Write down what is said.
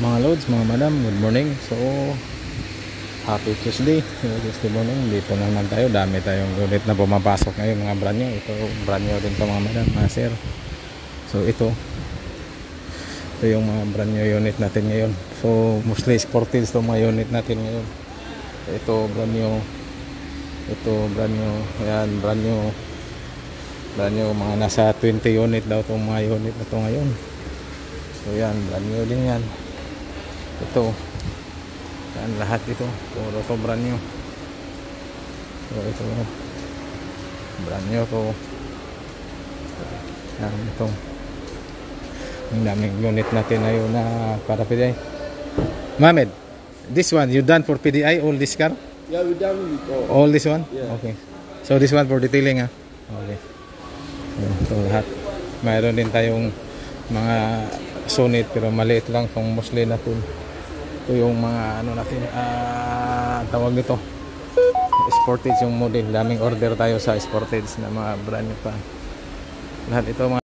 Mga loads, mga madam, good morning. So, happy Tuesday. Tuesday morning, dito na naman tayo. Dami tayong unit na pumapasok ngayon, mga brand new. Ito, brand new din to mga madam, mga sir. So, ito yung mga brand new unit natin ngayon. So, mostly sportage to mga unit natin ngayon. Ito, brand new. Ito, brand new. Ayan, brand new. Brand new, mga nasa 20 unit daw itong mga unit na to ngayon. So, yan, brand new din yan. Ito, yan, lahat ito puro to brand new. So ito brand new to. Yan, ito ang daming unit natin ngayon na para PDI. Mohamed, this one you done for PDI, all this car? Yeah, we done with all this one? Yeah. Okay, so this one for detailing ha? Okay, so lahat mayroon din tayong mga sunit pero maliit lang kung mostly natin. Ito yung mga ano natin, tawag nito sportage yung model. Daming order tayo sa sportage na mga brand new pa. Lahat ito mga